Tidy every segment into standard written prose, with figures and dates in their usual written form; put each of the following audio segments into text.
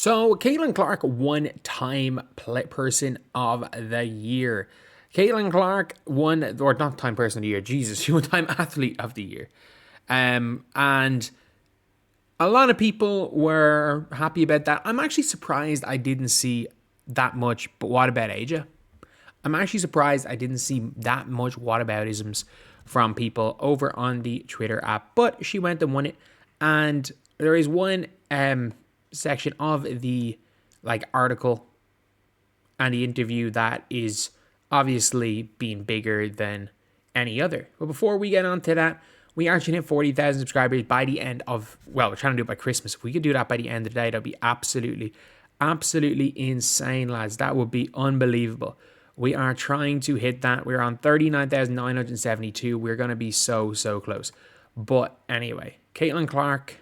So, Caitlin Clark won Person of the Year. Caitlin Clark won, or not Time Person of the Year, Jesus, she won Time Athlete of the Year. And a lot of people were happy about that. I'm actually surprised I didn't see that much, but what about Asia? I'm actually surprised I didn't see that much whataboutisms from people over on the Twitter app, but she went and won it. And there is one section of the article and the interview that is obviously being bigger than any other. But before we get on to that, we are trying to hit 40,000 subscribers by the end of, well, we're trying to do it by Christmas. If we could do that by the end of the day, that'd be absolutely insane, lads. That would be unbelievable. We are trying to hit that. We're on 39,972. We're going to be so close. But anyway, Caitlin Clark,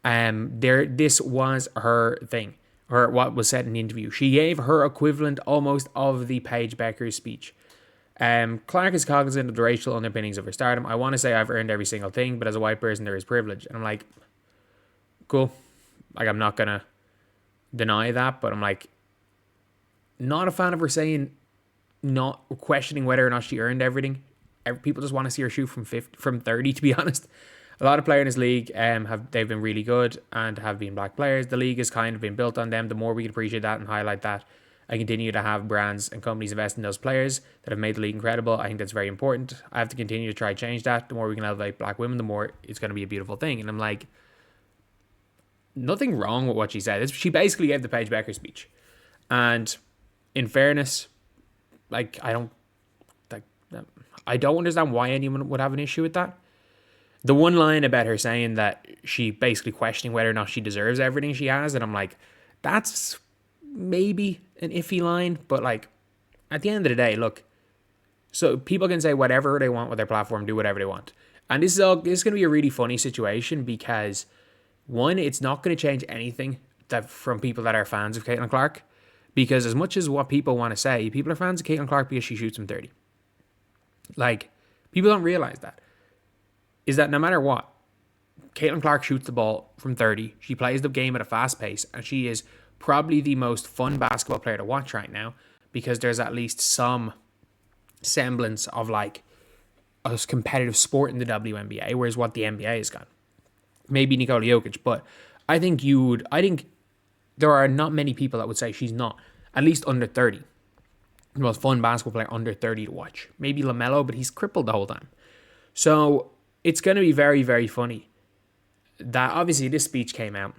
this was her thing, or what was said in the interview. She gave her equivalent almost of the Paige Becker speech. Clark is cognizant of the racial underpinnings of her stardom. I want to say I've earned every single thing, but as a white person, there is privilege. And I'm like, cool. Like, I'm not going to deny that, but I'm like, not a fan of her saying, not questioning whether or not she earned everything. People just want to see her shoot from 30, to be honest. A lot of players in this league they've been really good and have been black players. The league has kind of been built on them. The more we can appreciate that and highlight that and continue to have brands and companies invest in those players that have made the league incredible, I think that's very important. I have to continue to try to change that. The more we can elevate black women, the more it's going to be a beautiful thing. And I'm like, nothing wrong with what she said. She basically gave the Paige Becker speech. And in fairness, I don't understand why anyone would have an issue with that. The one line about her saying that she basically questioning whether or not she deserves everything she has, and I'm like, that's maybe an iffy line, but at the end of the day, look, so people can say whatever they want with their platform, do whatever they want. And this is going to be a really funny situation because, one, it's not going to change anything from people that are fans of Caitlin Clark, because as much as what people want to say, people are fans of Caitlin Clark because she shoots from 30. People don't realize that. Is that no matter what, Caitlin Clark shoots the ball from 30. She plays the game at a fast pace, and she is probably the most fun basketball player to watch right now because there's at least some semblance of a competitive sport in the WNBA, whereas what the NBA has got. Maybe Nikola Jokic, but I think there are not many people that would say she's not, at least under 30. The most fun basketball player under 30 to watch. Maybe LaMelo, but he's crippled the whole time. So it's going to be very, very funny that obviously this speech came out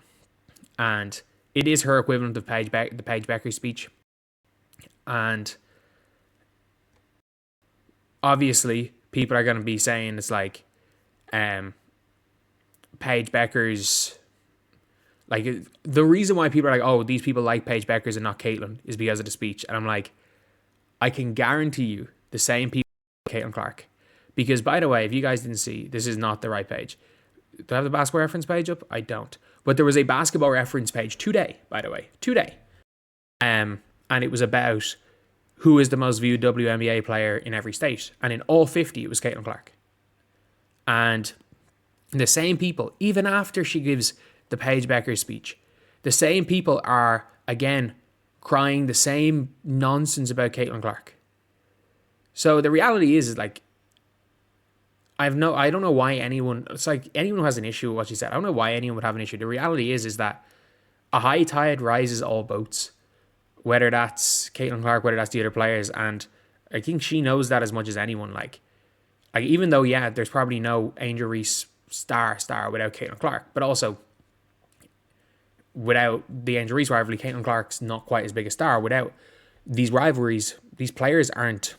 and it is her equivalent of the Paige Becker speech. And obviously people are going to be saying it's Paige Becker's, the reason why people are like, oh, these people like Paige Becker's and not Caitlin is because of the speech. And I'm like, I can guarantee you the same people like Caitlin Clark. Because, by the way, if you guys didn't see, this is not the right page. Do I have the basketball reference page up? I don't. But there was a basketball reference page today, by the way. Today. And it was about who is the most viewed WNBA player in every state. And in all 50, it was Caitlin Clark. And the same people, even after she gives the Paige Becker speech, the same people are, again, crying the same nonsense about Caitlin Clark. So the reality is I don't know why anyone, anyone who has an issue with what she said, I don't know why anyone would have an issue. The reality is that a high tide rises all boats, whether that's Caitlin Clark, whether that's the other players, and I think she knows that as much as anyone. Even though, yeah, there's probably no Angel Reese star without Caitlin Clark, but also without the Angel Reese rivalry, Caitlin Clark's not quite as big a star. Without these rivalries, these players aren't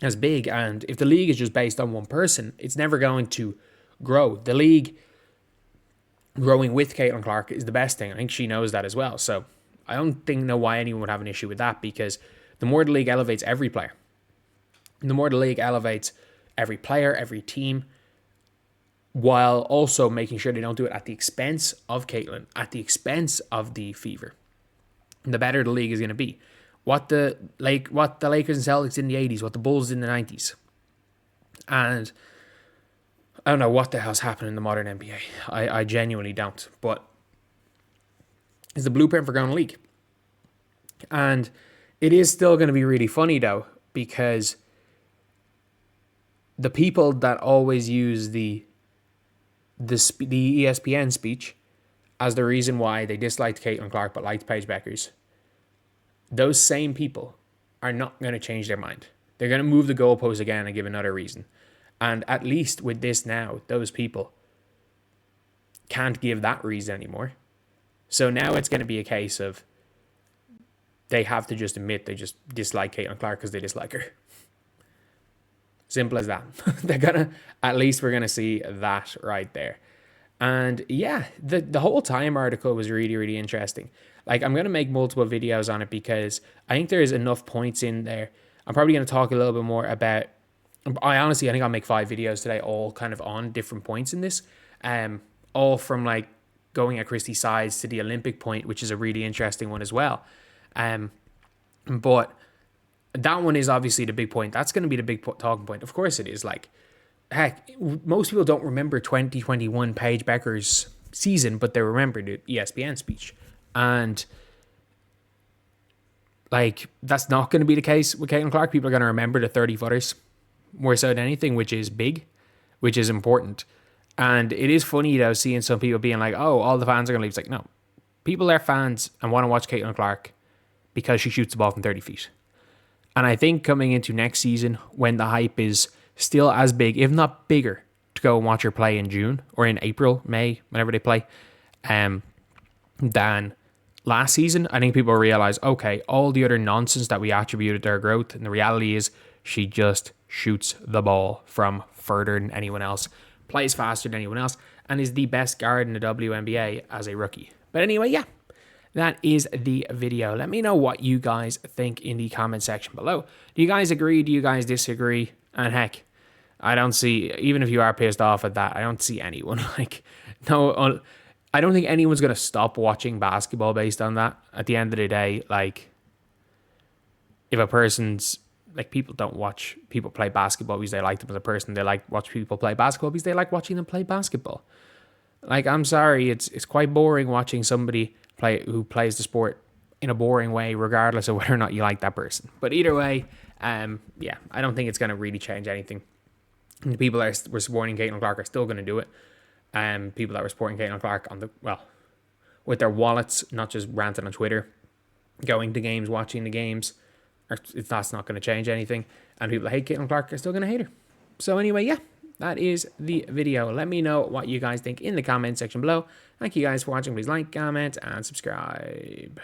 as big, and if the league is just based on one person, it's never going to grow. The league growing with Caitlin Clark is the best thing. I think she knows that as well. So I don't know why anyone would have an issue with that, because the more the league elevates every player, the more the league elevates every player, every team, while also making sure they don't do it at the expense of Caitlin, at the expense of the Fever, the better the league is going to be. What the Lakers and Celtics in the 80s, what the Bulls in the 90s. And I don't know what the hell's happening in the modern NBA. I genuinely don't. But is the blueprint for growing a league. And it is still going to be really funny though, because the people that always use the ESPN speech as the reason why they disliked Caitlin Clark but liked Paige Beckers, those same people are not going to change their mind. They're going to move the goalpost again and give another reason. And at least with this now, those people can't give that reason anymore. So now it's going to be a case of they have to just admit they just dislike Caitlin Clark because they dislike her. Simple as that. At least we're going to see that right there. And yeah, the whole Time article was really, really interesting. Like, I'm going to make multiple videos on it because I think there's enough points in there. I'm probably going to talk a little bit more about, I think I'll make 5 videos today, all kind of on different points in this. All from like going at Christie's sides to the Olympic point, which is a really interesting one as well. But that one is obviously the big point. That's going to be the big talking point. Of course it is. Like, heck, most people don't remember 2021 Paige Beckers' season, but they remember the ESPN speech. And like, that's not going to be the case with Caitlin Clark. People are going to remember the 30-footers more so than anything, which is big, which is important. And it is funny though, seeing some people being like, oh, all the fans are going to leave. It's like, no. People are fans and want to watch Caitlin Clark because she shoots the ball from 30 feet. And I think coming into next season, when the hype is still as big, if not bigger, to go and watch her play in June or in April, May, whenever they play, than last season, I think people realize, okay, all the other nonsense that we attributed to her growth, and the reality is she just shoots the ball from further than anyone else, plays faster than anyone else, and is the best guard in the WNBA as a rookie. But anyway, yeah, that is the video. Let me know what you guys think in the comment section below. Do you guys agree? Do you guys disagree? And heck, I don't see, even if you are pissed off at that, I don't see anyone like, no, I don't think anyone's going to stop watching basketball based on that. At the end of the day, like, if a person's, like, people don't watch people play basketball because they like them as a person. They like watch people play basketball because they like watching them play basketball. Like, I'm sorry, it's quite boring watching somebody who plays the sport in a boring way, regardless of whether or not you like that person. But either way, yeah, I don't think it's going to really change anything. And the people that were supporting Caitlin Clark are still going to do it. People that were supporting Caitlin Clark with their wallets, not just ranting on Twitter, going to games, watching the games, that's not going to change anything. And people that hate Caitlin Clark are still going to hate her. So anyway, yeah, that is the video. Let me know what you guys think in the comment section below. Thank you guys for watching. Please like, comment, and subscribe.